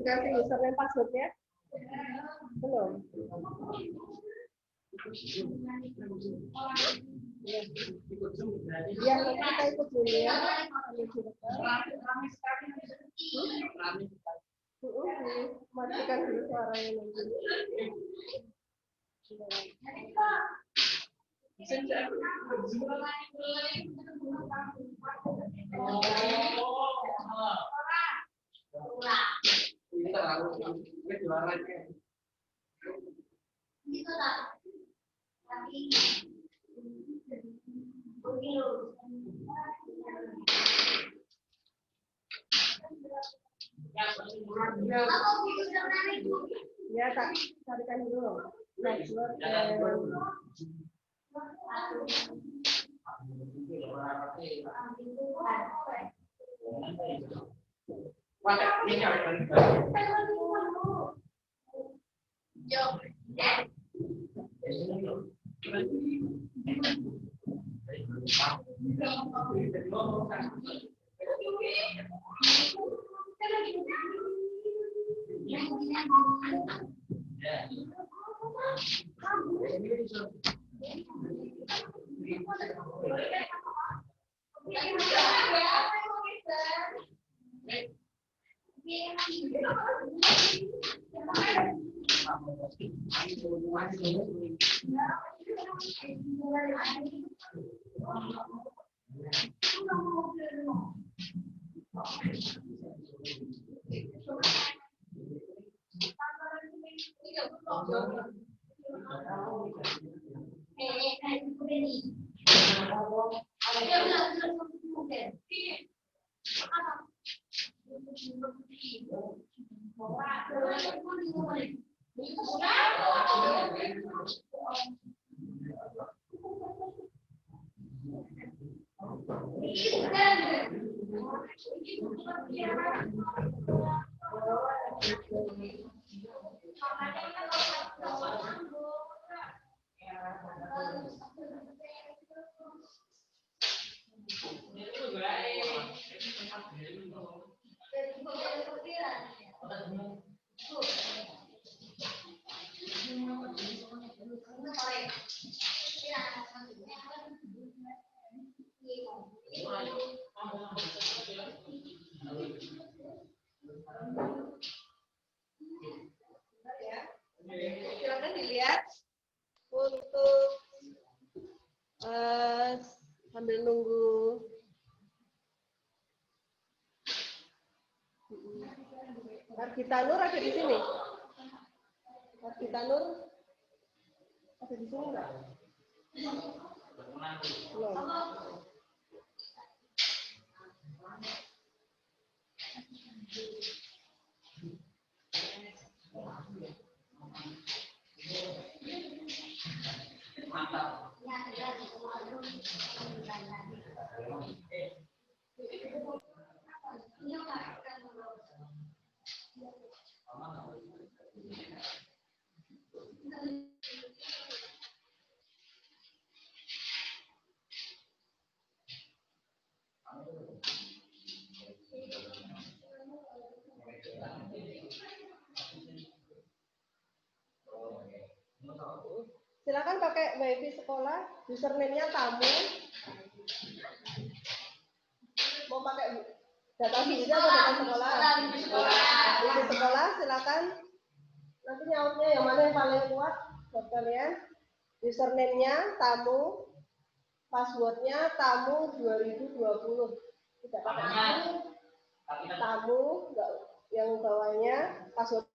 Dikasih username passwordnya belum? Ya, kita ikut dulu ya. Matikan dulu suaranya nanti. Ya, tak carikan dulu. Silakan dilihat untuk sambil nunggu. Argita Nur ada di sini. Argita Nur ada di sini enggak? Belum. Silakan pakai WiFi sekolah, username-nya tamu. Mau pakai data sendiri atau data sekolah? WiFi sekolah, silakan. Nanti nyautnya yang mana yang paling kuat buat kalian. Username-nya tamu, password-nya tamu 2020. Tidak pakai tamu, yang bawahnya password.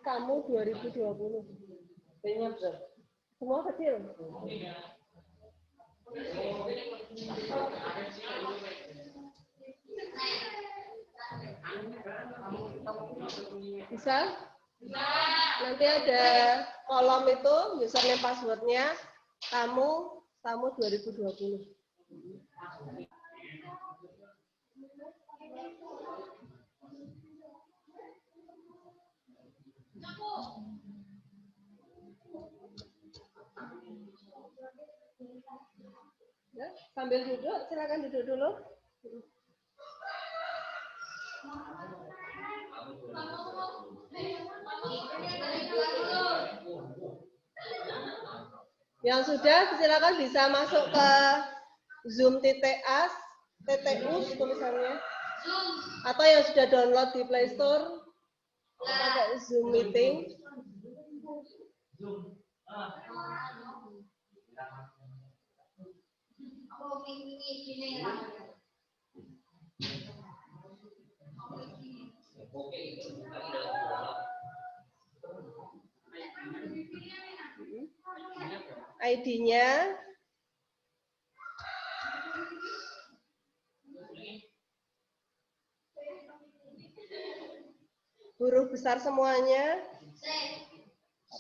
Kamu 2020. Semua kecil. Bisa? Nanti ada kolom itu username passwordnya tamu 2020. Ya, sambil duduk, silakan duduk dulu. Yang sudah, silakan bisa masuk ke Zoom.as, TTUS tulisannya, atau yang sudah download di Play Store, pakai Zoom Meeting. ID-nya huruf besar semuanya.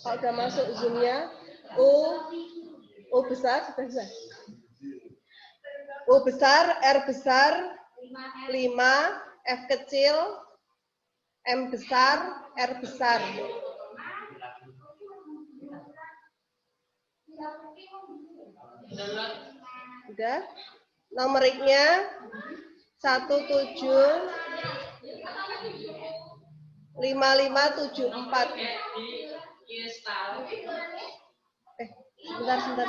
Kalau udah masuk Zoom-nya, O besar, sudah bisa. O besar, R besar, 5, F kecil, M besar, R besar. Udah? Nomeriknya 175574. Sebentar.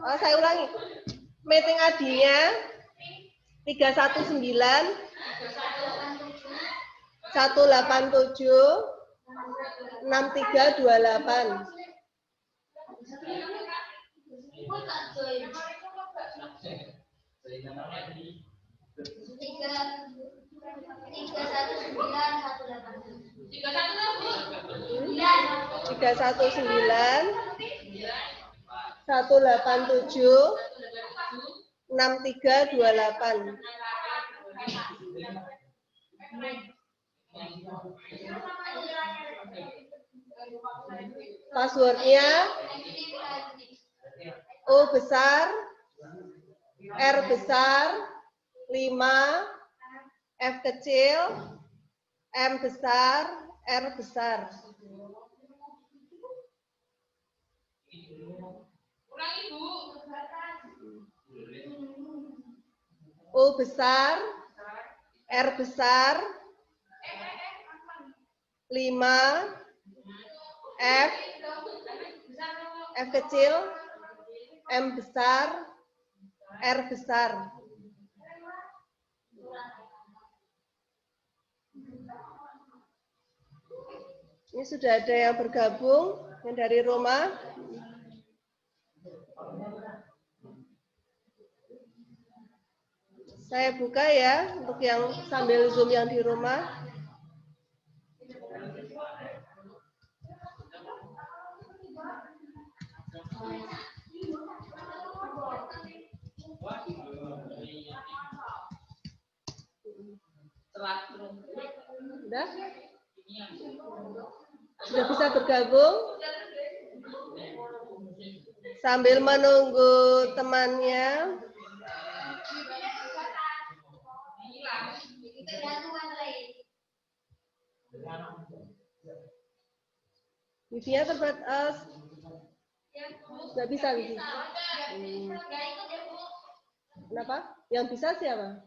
Oh, saya ulangi. Meeting ID-nya 319 187 6328. Tiga satu sembilan 187 6328. Passwordnya O besar, R besar, 5, F kecil, M besar, R besar. O besar, R besar, 5, F kecil, M besar, R besar. Ini sudah ada yang bergabung, yang dari rumah. Saya buka ya, untuk yang sambil Zoom yang di rumah. Sudah? Sudah bisa bergabung? Sambil menunggu temannya. Wifi-nya terbatas. Nggak bisa wifi. Kenapa? Yang bisa siapa?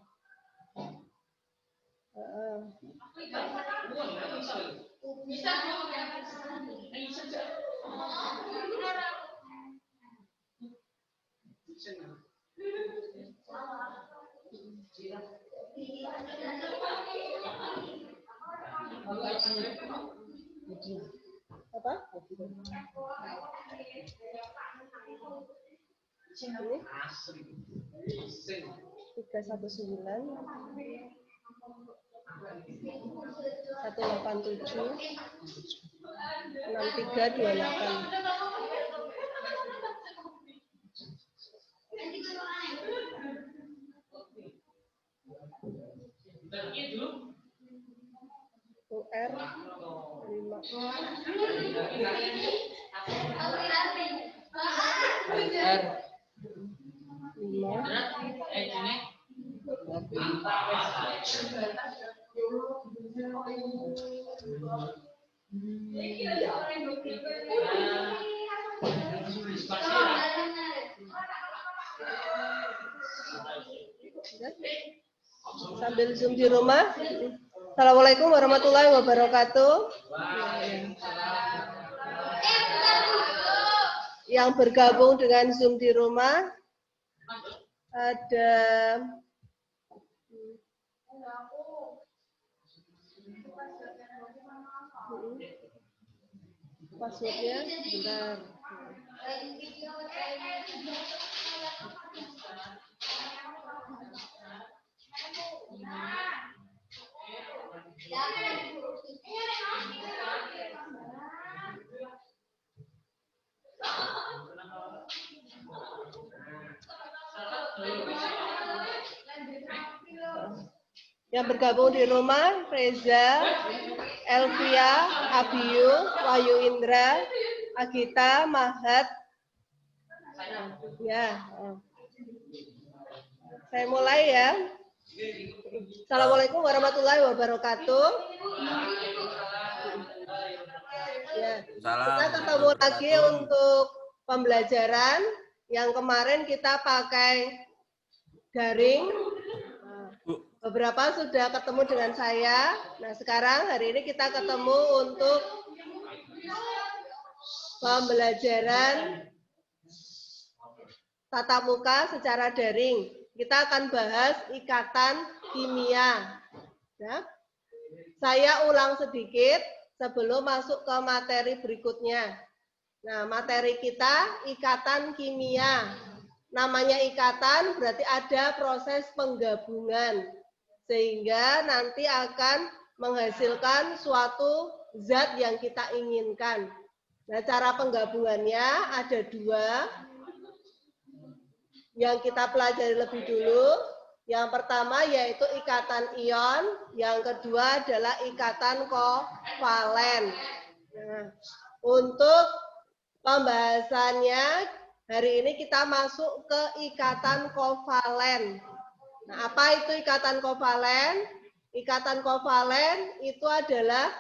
Apa? Ini 319 187 6328. UR 5. Sambil Zoom di rumah. Assalamualaikum warahmatullahi wabarakatuh. Yang bergabung dengan Zoom di rumah ada passwordnya, bentar. Yang bergabung di rumah, Reza, Elvia, Abiyu, Wahyu Indra, Agita, Mahat. Ya. Saya mulai ya. Assalamualaikum warahmatullahi wabarakatuh. Ya. Kita ketemu lagi untuk pembelajaran yang kemarin kita pakai daring. Beberapa sudah ketemu dengan saya. Nah, sekarang hari ini kita ketemu untuk pembelajaran tatap muka secara daring. Kita akan bahas ikatan kimia. Ya. Saya ulang sedikit sebelum masuk ke materi berikutnya. Nah, materi kita ikatan kimia. Namanya ikatan berarti ada proses penggabungan. Sehingga nanti akan menghasilkan suatu zat yang kita inginkan. Nah, cara penggabungannya ada dua. yang kita pelajari lebih dulu. Yang pertama yaitu ikatan ion, yang kedua adalah ikatan kovalen. Nah, untuk pembahasannya hari ini kita masuk ke ikatan kovalen. Nah, apa itu ikatan kovalen? Ikatan kovalen itu adalah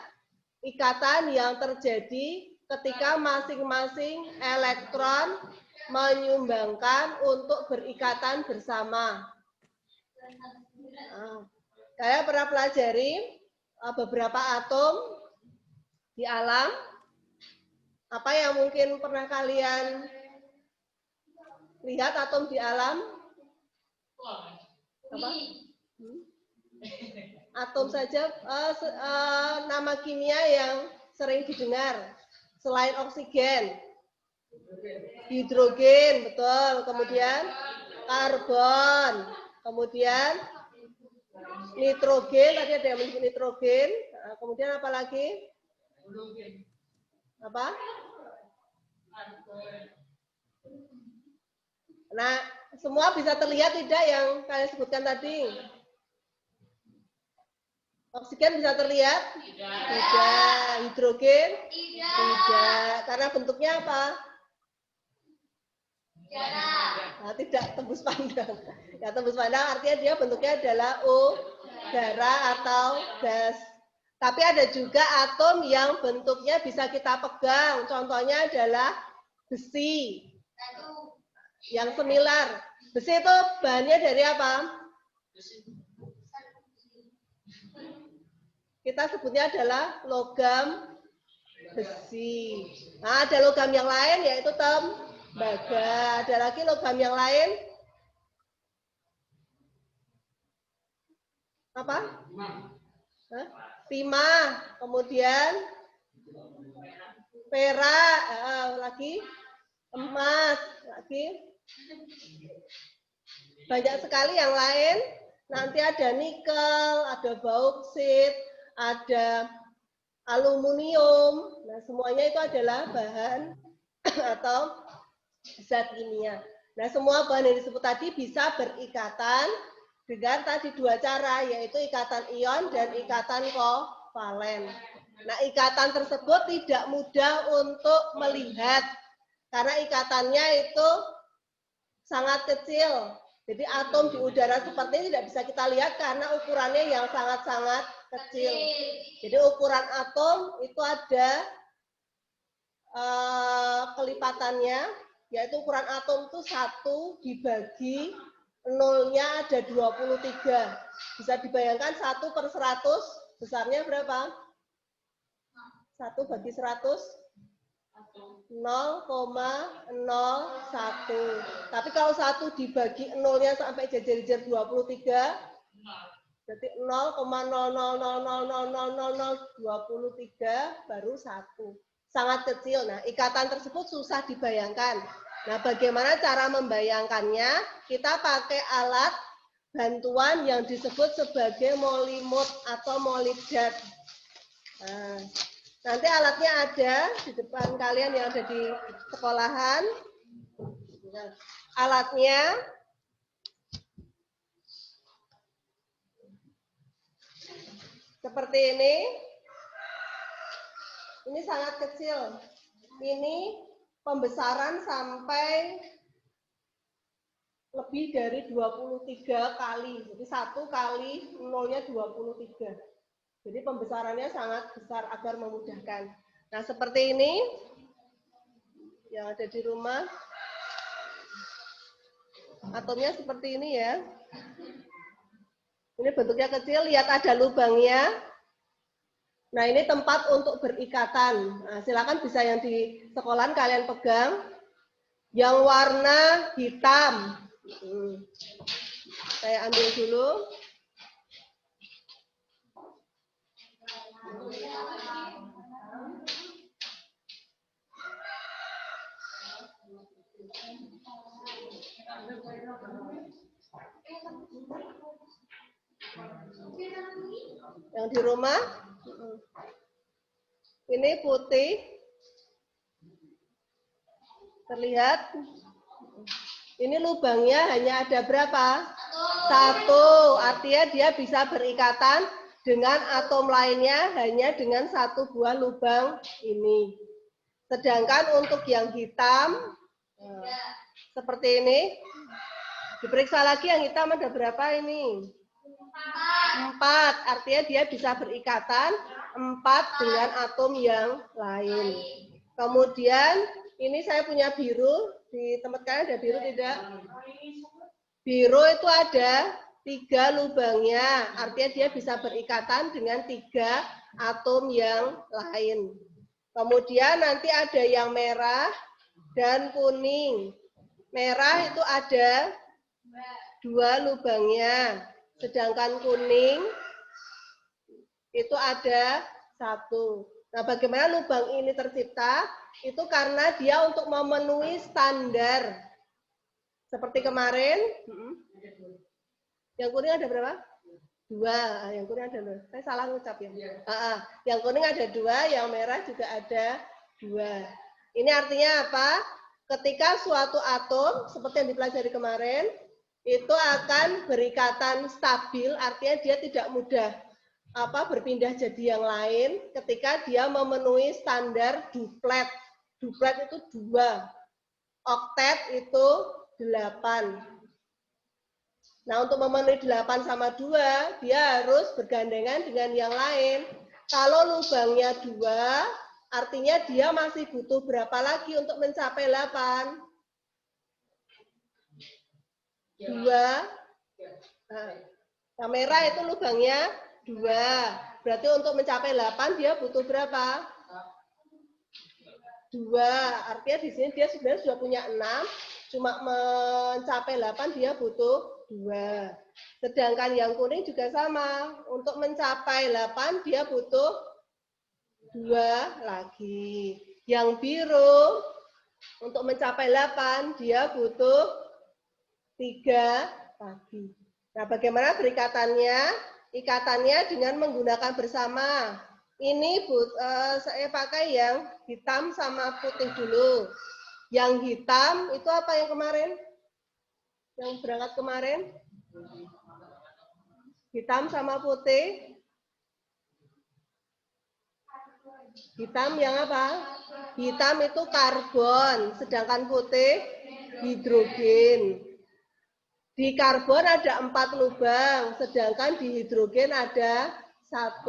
ikatan yang terjadi ketika masing-masing elektron menyumbangkan untuk berikatan bersama. Saya pernah pelajari beberapa atom di alam. Apa yang mungkin pernah kalian lihat atom di alam? Apa? Atom saja nama kimia yang sering didengar selain oksigen, hidrogen, betul, kemudian karbon, kemudian nitrogen, tadi ada yang menyebut nitrogen, kemudian apa lagi? Apa? Nah, semua bisa terlihat tidak yang kalian sebutkan tadi? Oksigen bisa terlihat? Tidak. Hidrogen? Tidak. Karena bentuknya apa? Nah, tidak tembus pandang. Ya, tembus pandang artinya dia bentuknya adalah udara atau gas. Tapi ada juga atom yang bentuknya bisa kita pegang. Contohnya adalah besi. Yang semilar. Besi itu bahannya dari apa? Kita sebutnya adalah logam besi. Nah, ada logam yang lain yaitu tembaga. Ada lagi logam yang lain. Apa? Timah. Kemudian perak. Lagi emas. Lagi banyak sekali yang lain. Nanti ada nikel, ada bauksit, ada aluminium. Nah, semuanya itu adalah bahan atau zat kimia. Nah, semua bahan yang disebut tadi bisa berikatan dengan tadi dua cara, yaitu ikatan ion dan ikatan kovalen. Nah, ikatan tersebut tidak mudah untuk melihat karena ikatannya itu sangat kecil. Jadi atom di udara seperti ini tidak bisa kita lihat karena ukurannya yang sangat-sangat kecil. Jadi ukuran atom itu ada kelipatannya, yaitu ukuran atom itu 1 dibagi nolnya ada 23. Bisa dibayangkan 1/100 besarnya berapa? 1 bagi 100? 0,01. Tapi kalau 1 dibagi nolnya sampai jajar-jajar 23, berarti 0,000000023 baru 1. Sangat kecil. Nah, ikatan tersebut susah dibayangkan. Nah, bagaimana cara membayangkannya? Kita pakai alat bantuan yang disebut sebagai molimod atau molibdat. Nah, nanti alatnya ada di depan kalian yang ada di sekolahan. Nah, alatnya seperti ini. Ini sangat kecil. Ini pembesaran sampai lebih dari 23 kali. Jadi 1 kali nolnya 23. Jadi pembesarannya sangat besar agar memudahkan. Nah, seperti ini yang ada di rumah. Atomnya seperti ini ya. Ini bentuknya kecil, lihat ada lubangnya. Nah, ini tempat untuk berikatan. Nah, silakan bisa yang di sekolahan kalian pegang. Yang warna hitam. Saya ambil dulu. Yang di rumah, ini putih, terlihat. Ini lubangnya hanya ada berapa? Satu. Artinya dia bisa berikatan dengan atom lainnya hanya dengan satu buah lubang ini. Sedangkan untuk yang hitam, seperti ini, diperiksa lagi yang hitam ada berapa ini? 4. Artinya dia bisa berikatan 4 dengan atom yang lain. Kemudian ini saya punya biru. Di tempat kalian ada biru tidak? Biru itu ada 3 lubangnya. Artinya dia bisa berikatan dengan 3 atom yang lain. Kemudian nanti ada yang merah dan kuning. Merah itu ada 2 lubangnya. Sedangkan kuning itu ada 1. Nah, bagaimana lubang ini tercipta? Itu karena dia untuk memenuhi standar. Seperti kemarin. Yang kuning ada berapa? 2. Yang kuning ada 2. Saya salah ngucap ya. Yang kuning ada 2, yang merah juga ada 2. Ini artinya apa? Ketika suatu atom, seperti yang dipelajari kemarin, itu akan berikatan stabil, artinya dia tidak mudah berpindah jadi yang lain ketika dia memenuhi standar duplet. Duplet itu 2. Oktet itu 8. Nah, untuk memenuhi 8 sama 2, dia harus bergandengan dengan yang lain. Kalau lubangnya 2, artinya dia masih butuh berapa lagi untuk mencapai 8? 2. Nah, yang merah itu lubangnya 2. Berarti untuk mencapai 8 dia butuh berapa? 2. Artinya di sini dia sebenarnya sudah punya 6, cuma mencapai 8 dia butuh 2. Sedangkan yang kuning juga sama. Untuk mencapai 8 dia butuh 2 lagi. Yang biru untuk mencapai 8 dia butuh 3 lagi. Nah, bagaimana berikatannya? Ikatannya dengan menggunakan bersama. Ini saya pakai yang hitam sama putih dulu. Yang hitam itu apa yang kemarin? Yang berangkat kemarin? Hitam sama putih. Hitam yang apa? Hitam itu karbon, sedangkan putih hidrogen. Di karbon ada 4 lubang, sedangkan di hidrogen ada 1.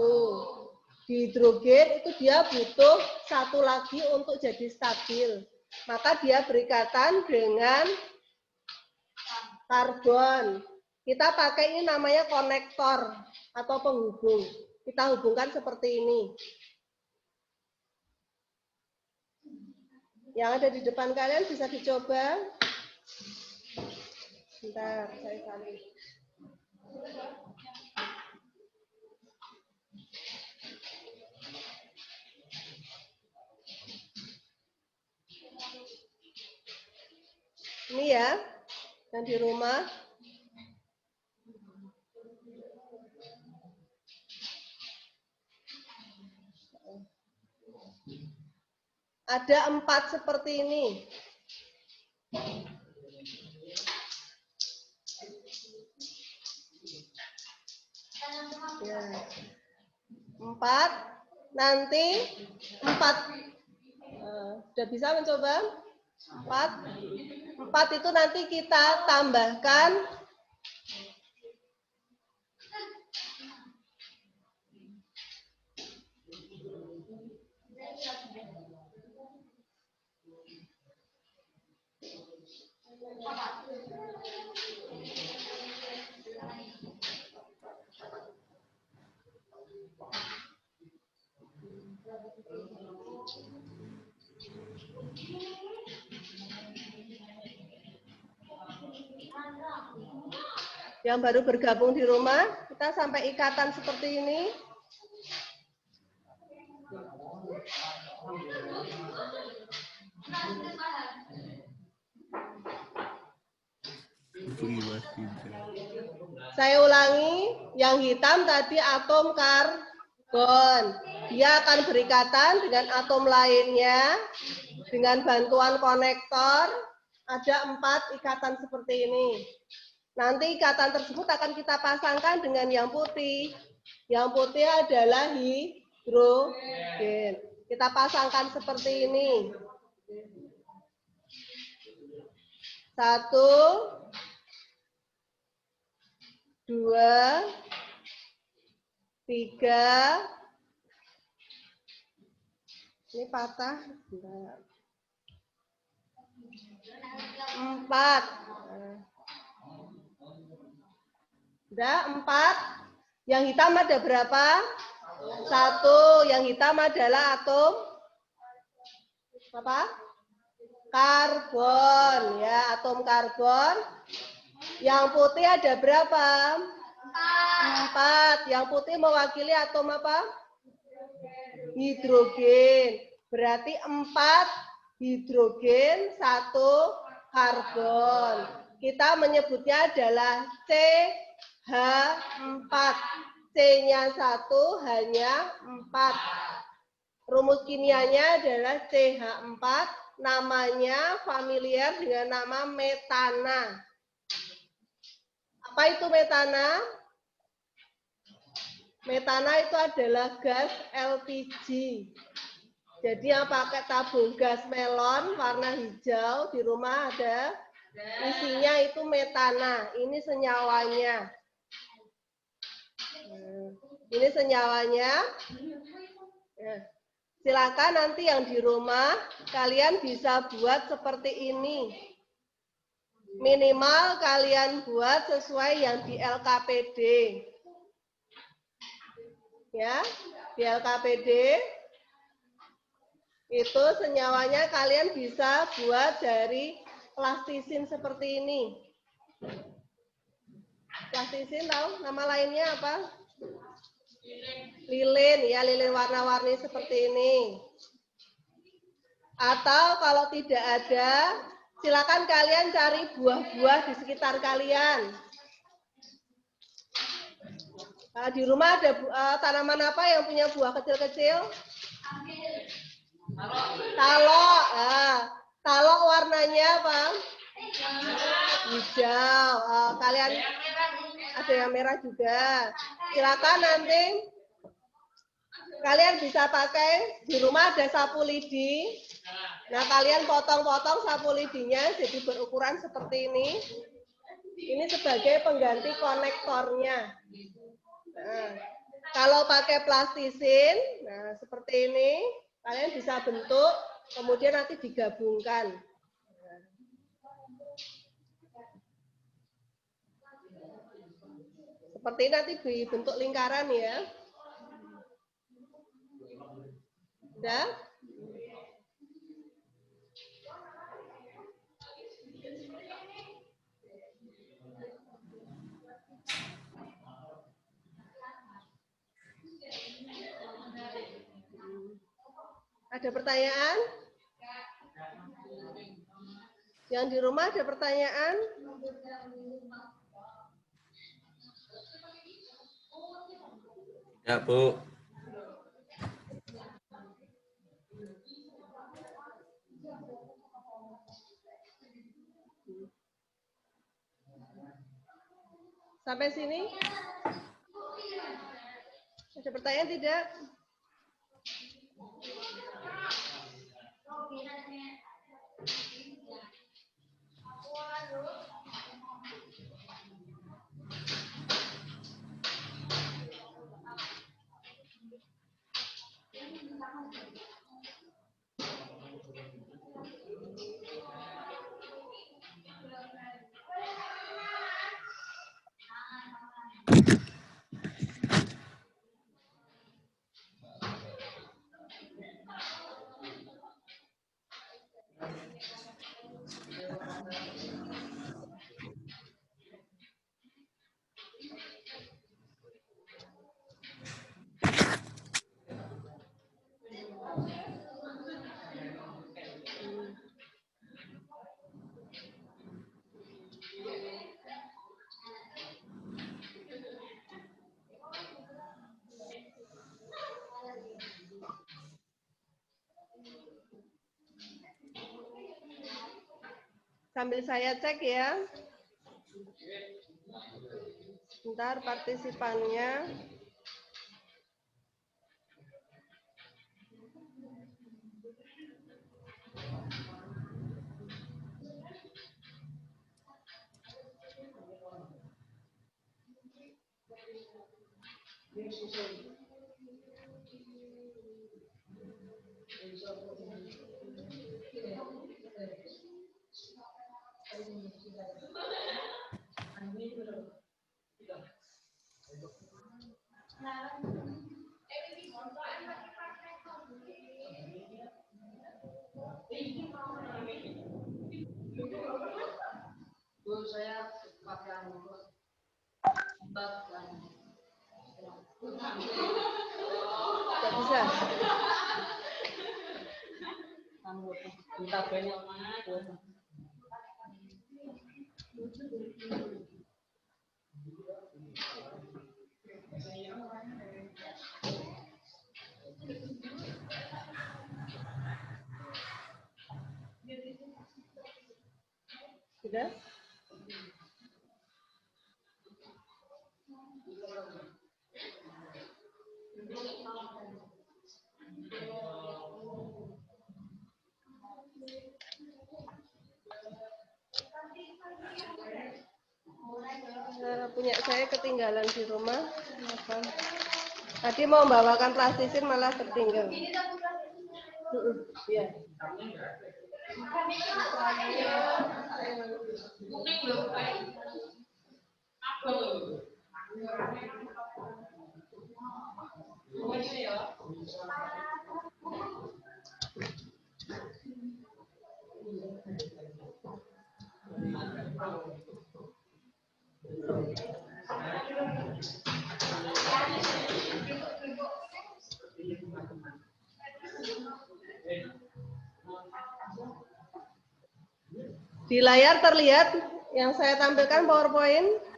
Di hidrogen itu dia butuh 1 lagi untuk jadi stabil. Maka dia berikatan dengan karbon. Kita pakai ini namanya konektor atau penghubung. Kita hubungkan seperti ini. Yang ada di depan kalian bisa dicoba. Bentar, saya salin. Ini ya, yang di rumah. Ada 4 seperti ini. Ya. 4. Nanti 4. Sudah bisa mencoba? 4 itu nanti kita tambahkan yang baru bergabung di rumah, kita sampai ikatan seperti ini. Saya ulangi, yang hitam tadi atom karbon. Dia akan berikatan dengan atom lainnya dengan bantuan konektor Ada 4 ikatan seperti ini. Nanti ikatan tersebut akan kita pasangkan dengan yang putih. Yang putih adalah hidrogen. Kita pasangkan seperti ini. 1, 2, 3. Ini patah. 4. Udah 4. Yang hitam ada berapa? 1. Yang hitam adalah atom apa? Karbon, ya, atom karbon. Yang putih ada berapa? 4. Yang putih mewakili atom apa? Hidrogen. Berarti 4 hidrogen, 1 karbon. Kita menyebutnya adalah CH4. C-nya 1, hanya 4. Rumus kimianya adalah CH4. Namanya familiar dengan nama metana. Apa itu metana? Metana itu adalah gas LPG. Jadi yang pakai tabung gas melon warna hijau di rumah ada, isinya itu metana. Ini senyawanya. Ini senyawanya. Silakan nanti yang di rumah kalian bisa buat seperti ini. Minimal kalian buat sesuai yang di LKPD. Ya, di LKPD itu senyawanya kalian bisa buat dari plastisin seperti ini. Plastisin tahu nama lainnya apa? Lilin, ya, lilin warna-warni seperti ini. Atau kalau tidak ada, silakan kalian cari buah-buah di sekitar kalian. Di rumah ada tanaman apa yang punya buah kecil-kecil? Talok. Talok warnanya apa? Hijau. Kalian ada yang merah juga. Silakan nanti kalian bisa pakai, di rumah ada sapu lidi. Nah, kalian potong-potong sapu lidinya jadi berukuran seperti ini. Ini sebagai pengganti konektornya. Nah, kalau pakai plastisin, nah seperti ini, kalian bisa bentuk, kemudian nanti digabungkan. Seperti ini nanti dibentuk lingkaran ya. Udah? Ada pertanyaan? Yang di rumah ada pertanyaan? Ya, Bu. Sampai sini? Ada pertanyaan tidak? Sambil saya cek ya. Sebentar partisipannya. Saya pakai Tidak bisa. Sudah? Punya saya ketinggalan di rumah. Tadi mau membawakan plastisin malah tertinggal. Iya. Di layar terlihat yang saya tampilkan PowerPoint.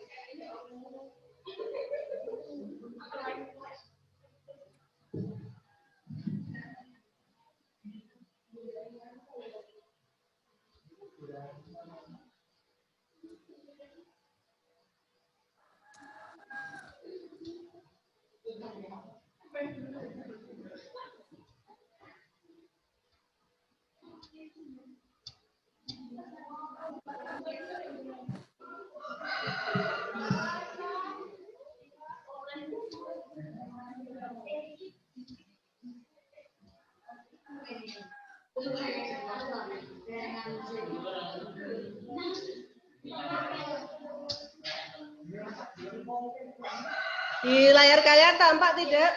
Di layar kalian tampak tidak?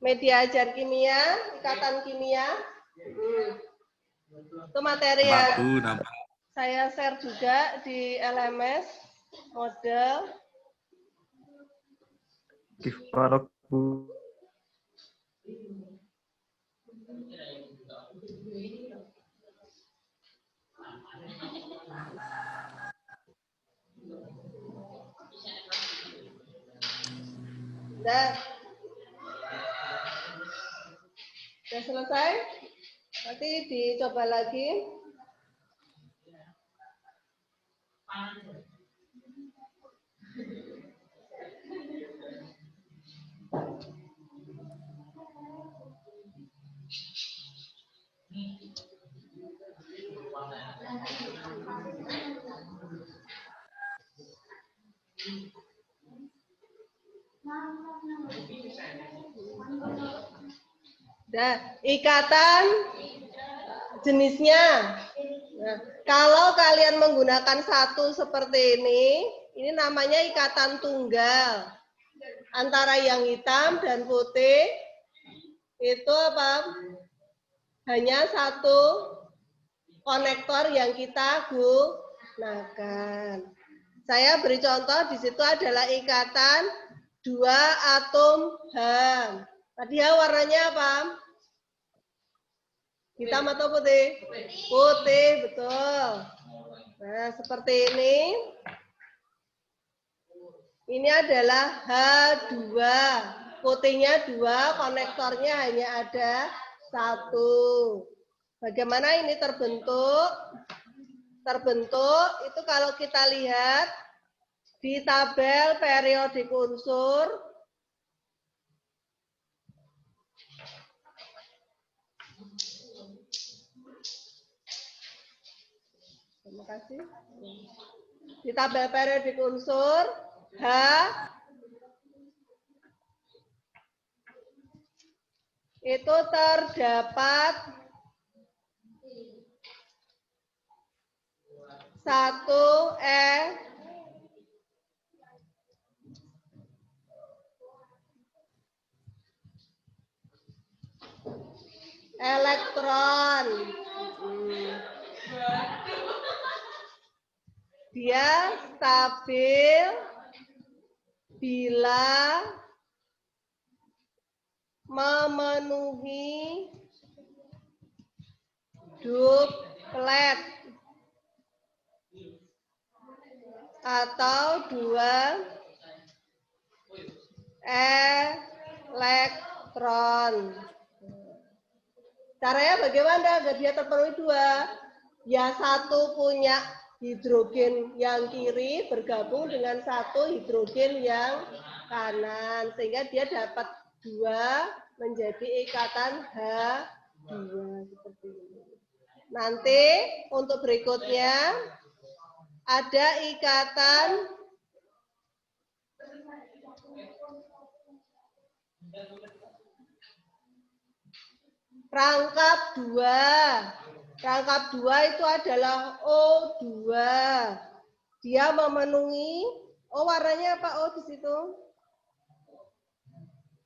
Media ajar kimia, ikatan kimia. Itu materi yang saya share juga di LMS, model. Bu. Sudah selesai? Nanti dicoba lagi. Nah, ikatan jenisnya. Nah, kalau kalian menggunakan satu seperti ini namanya ikatan tunggal. Antara yang hitam dan putih itu apa? Hanya satu konektor yang kita gunakan. Saya beri contoh di situ adalah ikatan 2 atom HAM. Tadi ya warnanya apa? Hitam atau putih? Putih, betul. Nah, seperti ini. Ini adalah H2. Putihnya 2, konektornya hanya ada 1. Bagaimana ini terbentuk? Terbentuk itu kalau kita lihat di tabel periodik unsur. Terima kasih. Di tabel periodik unsur H itu terdapat 1 elektron. Dia stabil bila memenuhi duplet atau 2 elektron. Caranya bagaimana agar dia terpenuhi 2? Ya, satu punya hidrogen yang kiri bergabung dengan satu hidrogen yang kanan, sehingga dia dapat 2 menjadi ikatan H2 seperti ini. Nanti untuk berikutnya ada ikatan rangkap 2. Rangkap 2 itu adalah O2. Dia memenuhi, warnanya apa O di situ?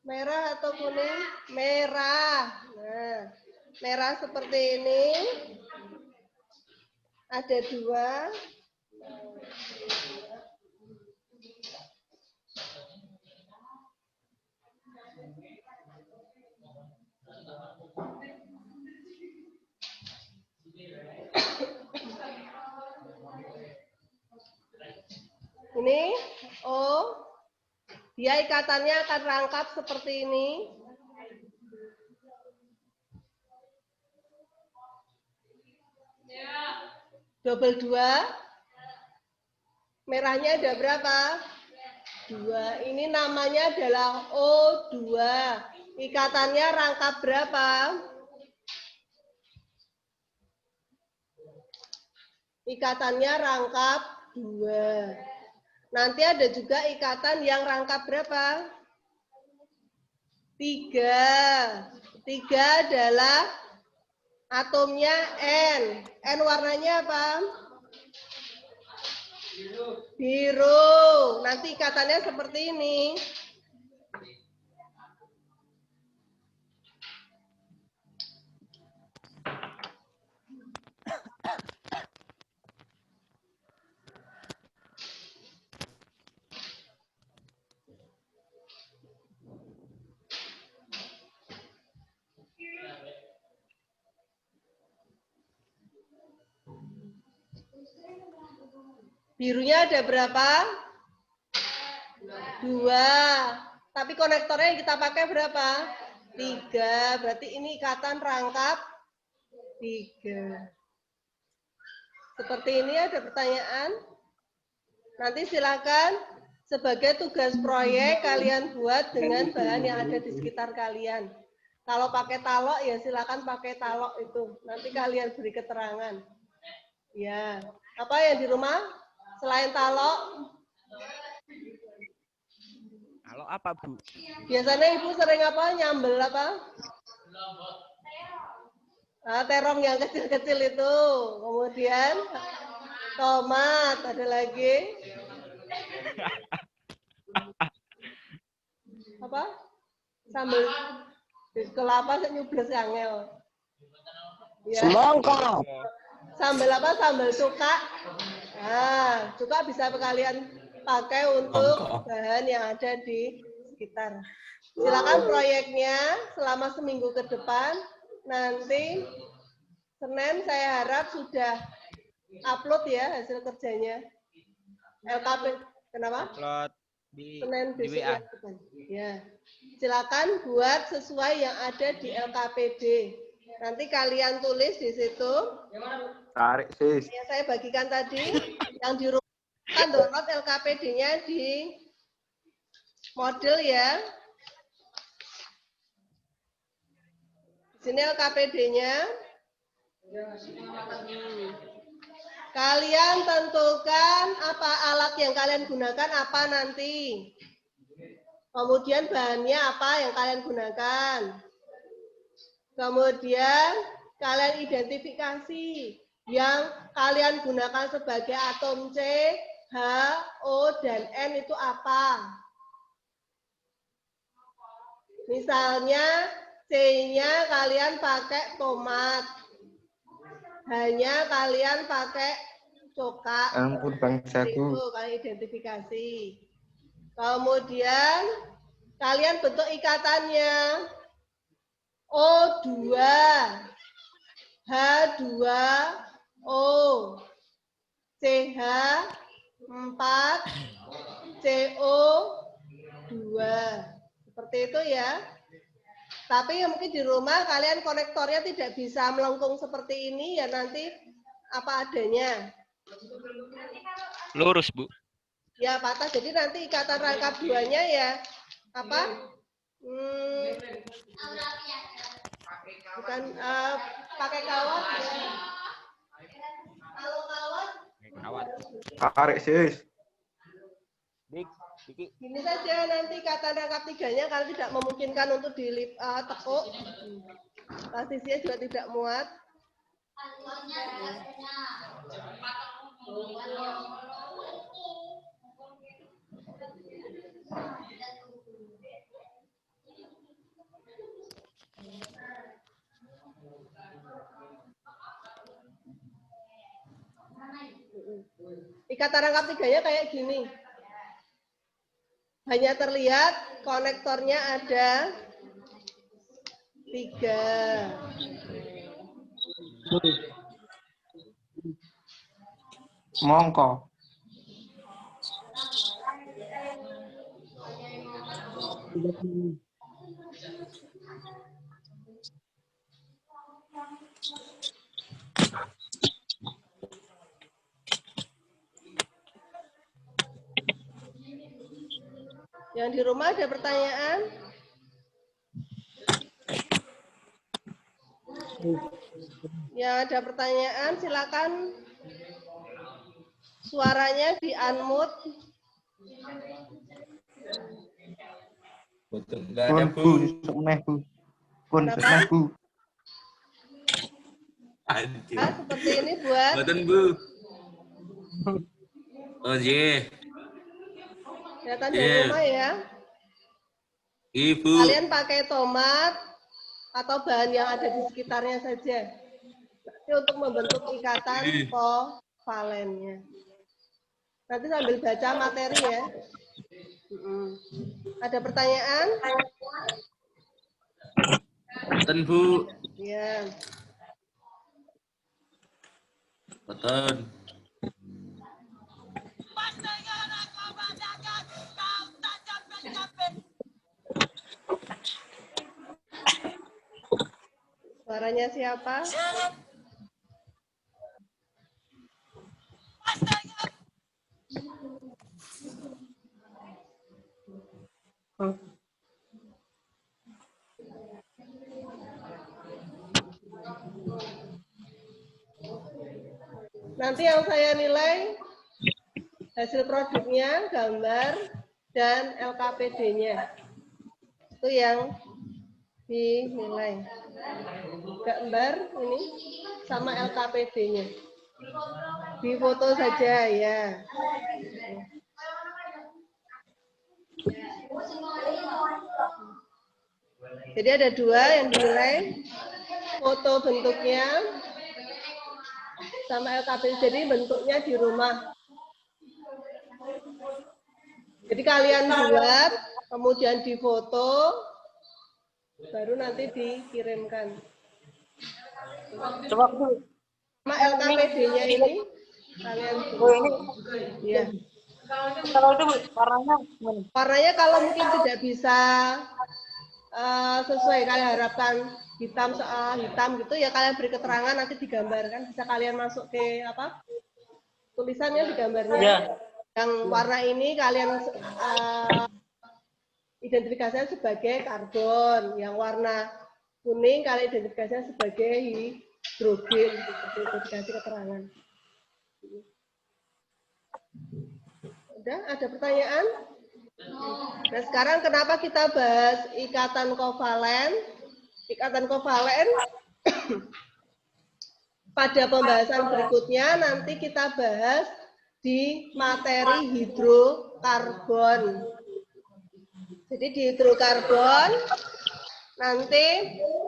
Merah atau kuning? Merah. Nah, merah seperti ini. Ada 2. Ini O. Dia ikatannya akan rangkap seperti ini. Double 2. Merahnya ada berapa? 2. Ini namanya adalah O2. Ikatannya rangkap berapa? Ikatannya rangkap 2. Nanti ada juga ikatan yang rangkap berapa? 3. 3 adalah atomnya N. N warnanya apa? Biru. Nanti ikatannya seperti ini. Birunya ada berapa? 2. Tapi konektornya yang kita pakai berapa? 3. Berarti ini ikatan rangkap 3. Seperti ini ada pertanyaan? Nanti silakan sebagai tugas proyek kalian buat dengan bahan yang ada di sekitar kalian. Kalau pakai talok ya silakan pakai talok itu. Nanti kalian beri keterangan. Ya. Apa yang di rumah selain talok? Talok apa, Bu? Biasanya Ibu sering apa? Nyambel apa? Terong yang kecil-kecil itu. Kemudian tomat, ada lagi. Apa? Sambal kelapa saya nyubles angel. Ya. Semangka. Sambal apa? Sambal cuka. Nah, cuka bisa kalian pakai untuk bahan yang ada di sekitar. Silakan proyeknya selama seminggu ke depan. Nanti Senin saya harap sudah upload ya hasil kerjanya. LKP, kenapa? Upload di Senin besok WA. ya. Silakan buat sesuai yang ada di LKPD. Nanti kalian tulis di situ. Tarik sis. Yang saya bagikan tadi, yang di rumah kan download LKPD-nya di model ya. Di sini LKPD-nya. Kalian tentukan apa alat yang kalian gunakan apa nanti. Kemudian bahannya apa yang kalian gunakan. Kemudian kalian identifikasi yang kalian gunakan sebagai atom C, H, O, dan N itu apa. Misalnya C-nya kalian pakai tomat. Hanya kalian pakai cokak. Ampun bangsaku. Itu kalian identifikasi. Kemudian kalian bentuk ikatannya. O2, H2O, CH4, CO2. Seperti itu ya. Tapi mungkin di rumah kalian konektornya tidak bisa melengkung seperti ini ya, nanti apa adanya. Lurus, Bu. Ya patah, jadi nanti ikatan rangkap duanya ya apa? Bukan pakai kawat ya. Kalau kawat Kawat. Tarik sis. Diki. Ini saja nanti kata rangkap tiganya kalau tidak memungkinkan untuk ditekuk. Posisinya juga tidak muat. Ikatan rangkap tiganya kayak gini. Hanya terlihat konektornya ada 3. Mongko. Yang di rumah ada pertanyaan? Yang ada pertanyaan silakan suaranya di-unmute. Pun Bu, semeh Bu. Pun semeh Bu. Seperti ini buat Betul, Bu. Oh, iya. kelihatan dari rumah ya. Ibu. Kalian pakai tomat atau bahan yang ada di sekitarnya saja. Nanti untuk membentuk ikatan kovalennya. Nanti sambil baca materi ya. Ada pertanyaan? Betul, Bu. Ya. Betul. Suaranya siapa? Nanti yang saya nilai hasil produknya, gambar, dan LKPD-nya. Itu yang dinilai. Gambar ini sama LKPD-nya. Di foto saja ya. Jadi ada 2 yang dinilai. Foto bentuknya sama LKPD, jadi bentuknya di rumah. Jadi kalian buat, kemudian difoto, baru nanti dikirimkan. Coba Bu. Sama LKPD-nya ini kalian ya. Kalau itu Bu, warnanya gimana? Warnanya kalau mungkin tidak bisa sesuai kalian harapkan hitam hitam gitu ya kalian beri keterangan nanti digambarkan bisa kalian masuk ke apa tulisannya di gambarnya. Ya. Yang warna ini kalian identifikasinya sebagai karbon, yang warna kuning kalian identifikasinya sebagai hidrogen, identifikasi keterangan. Udah, ada pertanyaan? Nah, sekarang kenapa kita bahas ikatan kovalen? Ikatan kovalen pada pembahasan berikutnya nanti kita bahas di materi hidrokarbon. Jadi di hidrokarbon nanti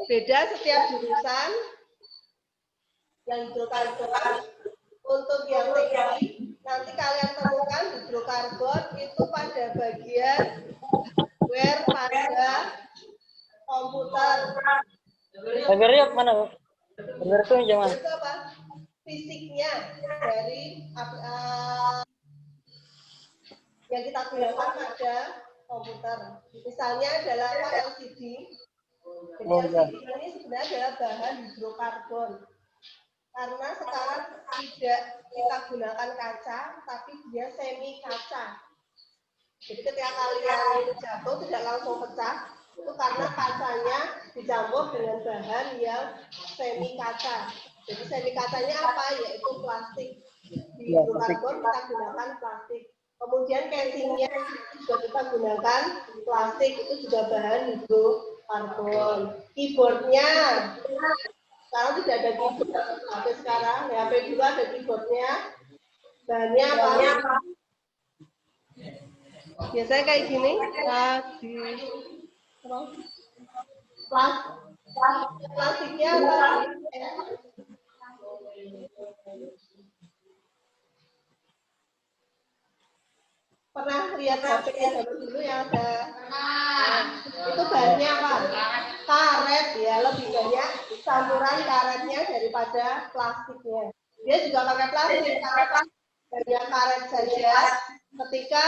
beda setiap jurusan. Yang hidrokarbon untuk yang tinggi nanti kalian temukan hidrokarbon itu pada bagian hardware pada komputer. Hardware mana, Bu? Hardware itu yang mana? Itu apa? Fisiknya dari yang kita gunakan pada komputer. Misalnya adalah LCD. Jadi LCD ini sebenarnya adalah bahan hidrokarbon. Karena sekarang tidak kita gunakan kaca, tapi dia semi kaca. Jadi ketika kalian jatuh tidak langsung pecah, itu karena kacanya dicampur dengan bahan yang semi kaca. Jadi semi kacanya apa? Yaitu plastik. Di hidrokarbon kita gunakan plastik. Kemudian casingnya juga kita gunakan plastik, itu juga bahan hidrokarbon. Keyboardnya sekarang tidak ada keyboard, sampai sekarang HP dulu ada keyboardnya. Bahannya apa? Biasanya kayak gini, plastiknya apa? Pernah lihat HP yang dulu yang ada? Itu bahannya apa? Karet ya, lebih banyak campuran karetnya daripada plastiknya. Dia juga pakai plastik karena banyak karet saja. Ketika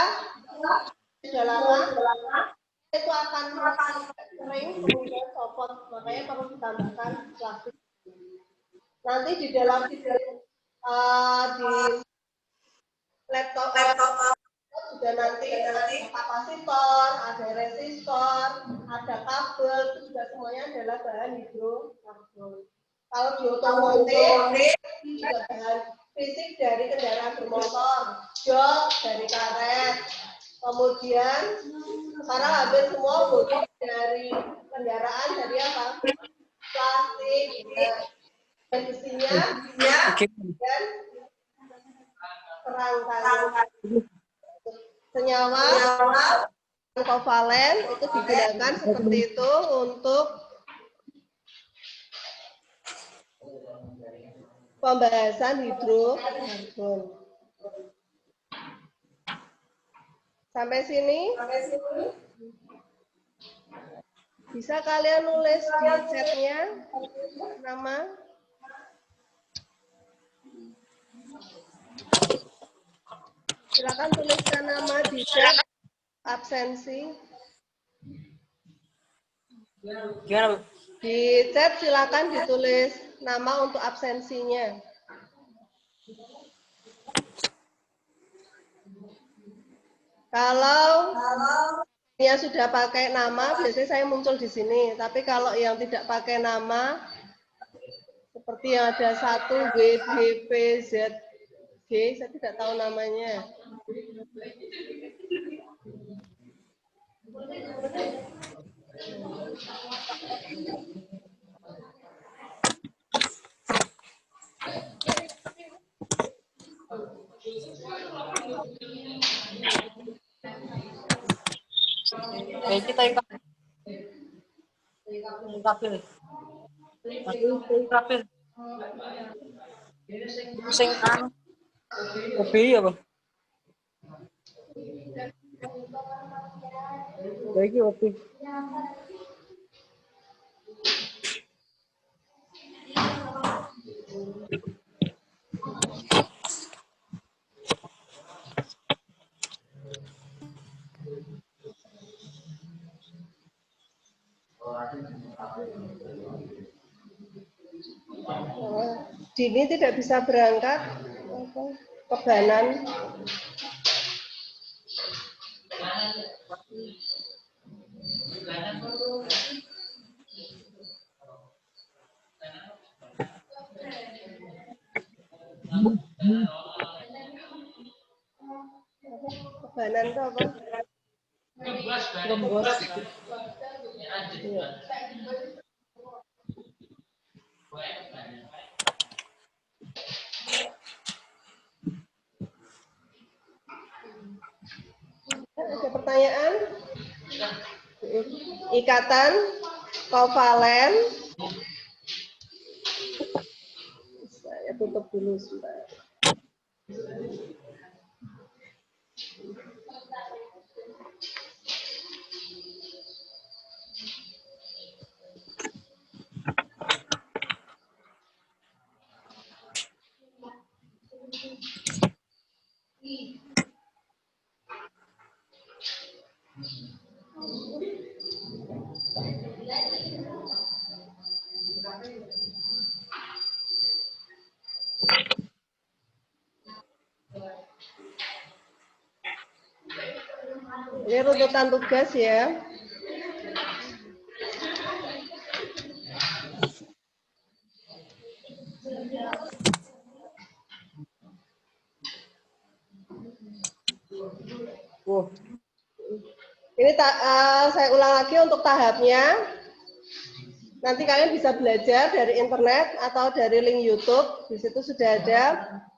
sudah lama itu akan kering kemudian copot, makanya perlu ditambahkan plastik. Nanti di dalam di laptop juga nanti ada kapasitor, ada resistor, ada kabel, itu juga semuanya adalah bahan hidrokarbon. Kalau di otomotif juga bahan fisik dari kendaraan bermotor, jok dari karet. Kemudian sekarang hampir semua bodi dari kendaraan dari apa? Plastik, dan besinya dan kerangkanya. Senyawa kovalen itu digunakan seperti itu untuk pembahasan hidrokarbon. Sampai sini? Bisa kalian nulis di chatnya nama? Silakan tuliskan nama di chat absensi. Gimana, Bu? Di chat silakan ditulis nama untuk absensinya. Kalau yang sudah pakai nama, biasanya saya muncul di sini. Tapi kalau yang tidak pakai nama, seperti yang ada 1 WDPZG, saya tidak tahu namanya. Kita ikut. Kapil. Sing anu. Kopi apa? Lagi kopi. Dini tidak bisa berangkat. Kebanan. Kebanan itu apa? Gembos. Iya. Ada pertanyaan? Ikatan kovalen. Saya tutup dulu sebentar. Ini runutan tugas ya. Ini saya ulang lagi untuk tahapnya. Nanti kalian bisa belajar dari internet atau dari link YouTube. Di situ sudah ada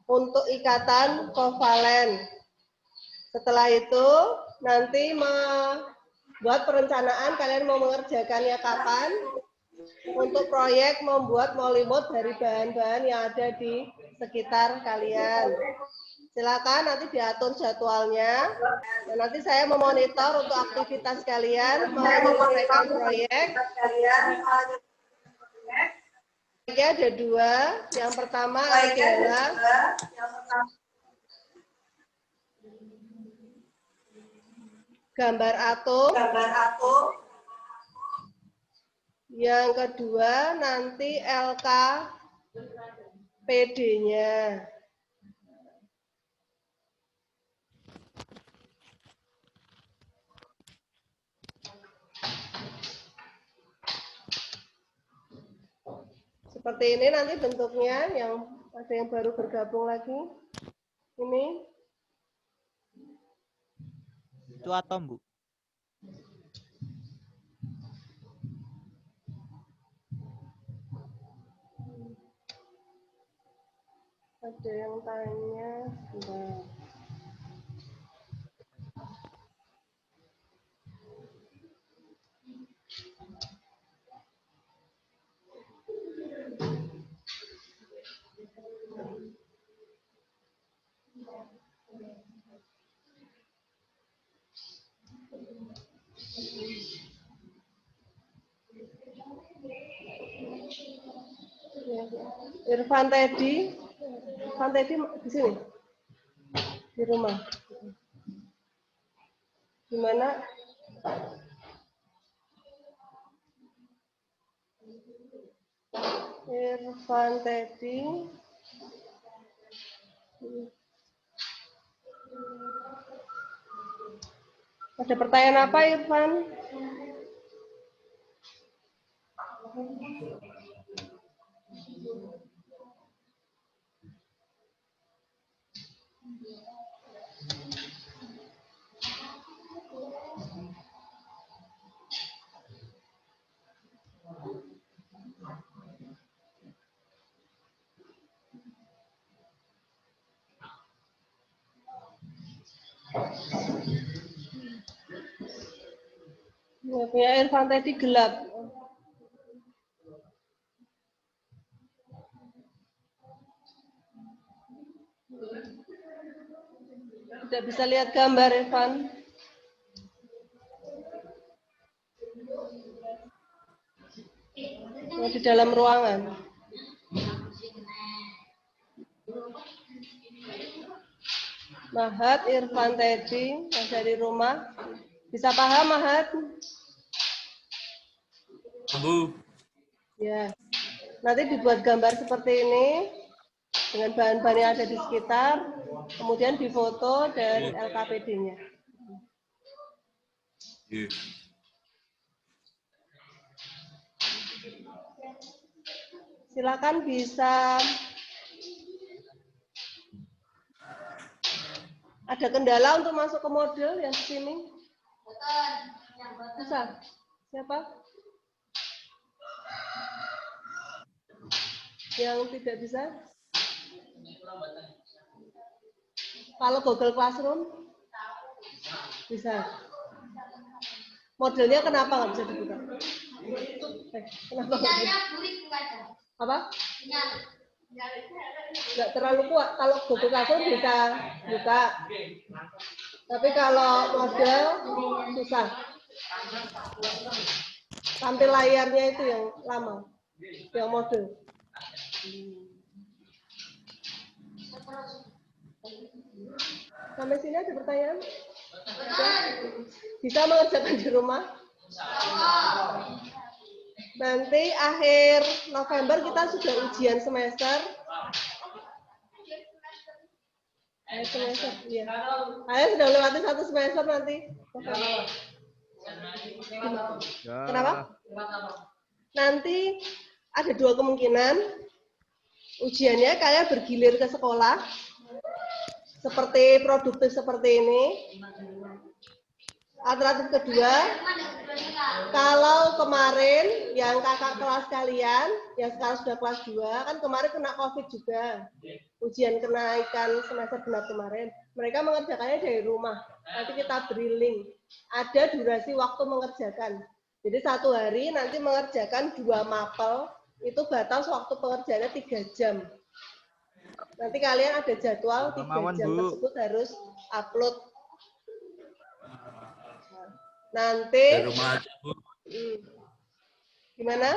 untuk ikatan kovalen. Setelah itu nanti membuat perencanaan kalian mau mengerjakannya kapan. Untuk proyek membuat molimot dari bahan-bahan yang ada di sekitar kalian. Silakan nanti diatur jadwalnya. Dan nanti saya memonitor untuk aktivitas kalian menyelesaikan proyek. Proyeknya ada dua. Yang pertama adalah gambar atom. Yang kedua nanti LKPD-nya. Seperti ini nanti bentuknya, yang ada yang baru bergabung lagi. Ini. Itu atom, Bu. Ada yang tanya. Nah. Irfan Teddy di sini, di rumah. Gimana? Irfan Teddy. Ada pertanyaan apa, Irfan? Ya, punya Irfan tadi gelap. Tidak bisa lihat gambar, Irfan. Oh, di dalam ruangan. Mahat, Irfan Teddy, dari rumah. Bisa paham, Mahat? Bu. Ya. Nanti dibuat gambar seperti ini dengan bahan-bahan yang ada di sekitar, kemudian difoto dan LKPD-nya. Iya. Silakan bisa. Ada kendala untuk masuk ke model yang di sini? Bisa. Siapa? Yang tidak bisa? Kalau Google Classroom? Bisa. Modelnya kenapa nggak bisa dibuka? Kenapa nggak bisa? Apa? Nggak terlalu kuat. Kalau Google Classroom bisa buka. Tapi kalau model susah. Tampil layarnya itu yang lama, yang model. Sampai sini ada pertanyaan? Bisa mengerjakan di rumah? Nanti akhir November kita sudah ujian semester. Akhir semester, iya. Saya sudah lewati 1 semester nanti. Kenapa? Nanti ada 2 kemungkinan. Ujiannya kalian bergilir ke sekolah, seperti produktif seperti ini. Alternatif kedua, kalau kemarin yang kakak kelas kalian, yang sekarang sudah kelas 2, kan kemarin kena COVID juga. Ujian kenaikan semester genap kemarin. Mereka mengerjakannya dari rumah. Nanti kita beri link. Ada durasi waktu mengerjakan. Jadi 1 hari nanti mengerjakan 2 mapel, itu batas waktu pengerjaannya 3 jam. Nanti kalian ada jadwal 3 jam tersebut harus upload. Nanti Dari rumah aja, Bu. Gimana?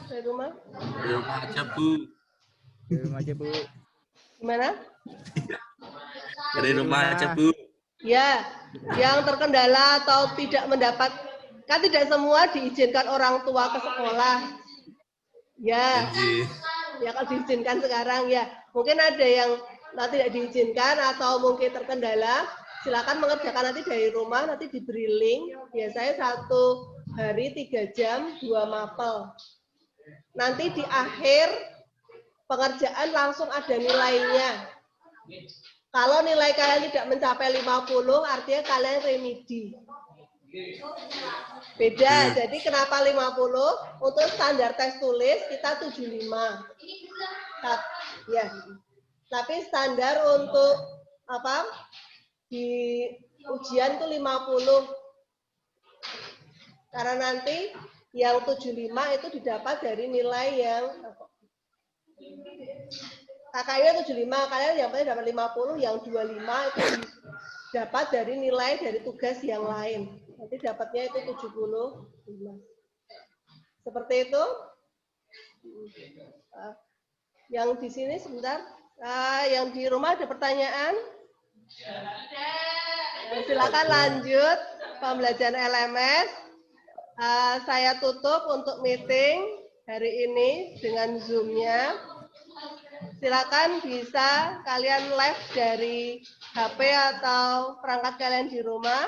Dari rumah? Dari rumah aja, Bu. Dari rumah aja, Bu. Gimana? Dari rumah aja, Bu. Ya, yang terkendala atau tidak mendapat, kan tidak semua diizinkan orang tua ke sekolah. Ya, Janji. ya kalau diizinkan sekarang ya. Mungkin ada yang tidak diizinkan atau mungkin terkendala, silakan mengerjakan nanti dari rumah, nanti diberi link. Biasanya 1 hari 3 jam, 2 mapel. Nanti di akhir pengerjaan langsung ada nilainya. Kalau nilai kalian tidak mencapai 50, artinya kalian remedi. Beda, jadi kenapa 50? Untuk standar tes tulis kita 75. Ya. Tapi standar untuk apa? Di ujian itu 50. Karena nanti yang 75 itu didapat dari nilai yang kakaknya 75, kalian yang paling dapat 50, yang 25 itu dapat dari nilai dari tugas yang lain. Nanti dapatnya itu 75. Seperti itu. Yang di sini sebentar. Yang di rumah ada pertanyaan? Silakan lanjut pembelajaran LMS. Saya tutup untuk meeting hari ini dengan Zoom-nya. Silakan bisa kalian live dari HP atau perangkat kalian di rumah.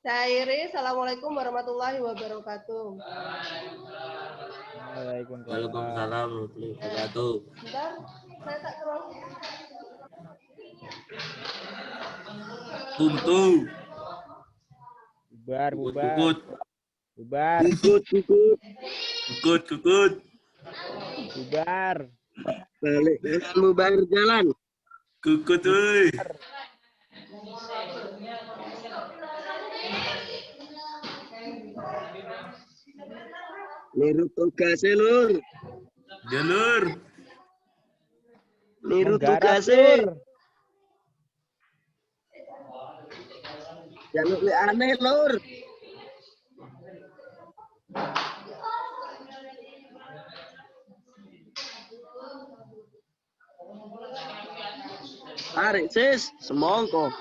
Saya Iris, Assalamualaikum warahmatullahi wabarakatuh. Waalaikumsalam warahmatullahi wabarakatuh. Bentar, saya tak terlalu. Tuntu. Bubar. Kukut. Bubar. Kukut. Bubar. Balik bubar jalan. Kukut, euy. Niru tugasnya lur. Jalur. Niru Menggarap, tugasnya. Lur. Jangan lebih aneh lur. Tarik sis, semongko.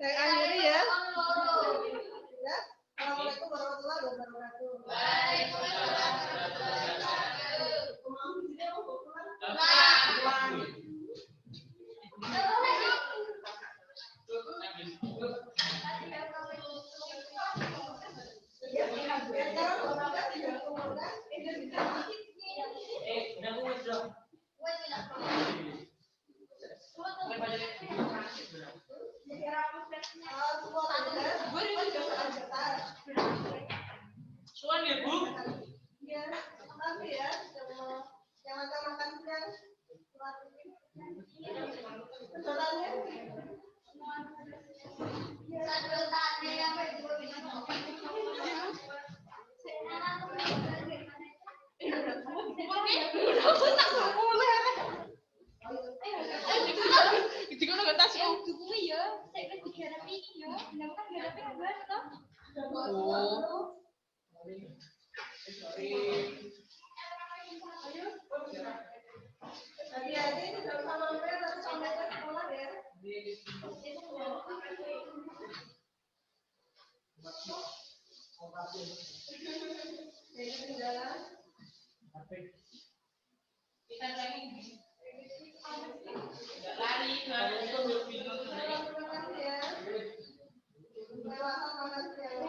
Saya akhiri ya. Ya. Assalamualaikum warahmatullahi wabarakatuh. Hati-hati tidak usah mampir tapi sampai ke sekolah ya. Jadi ketinggalan. Kita lagi. Enggak lari kan. Terima kasih ya. Lewatan makasih ya.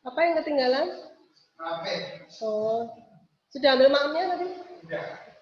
Apa yang ketinggalan? Oh, sudah ambil makamnya tadi? Sudah.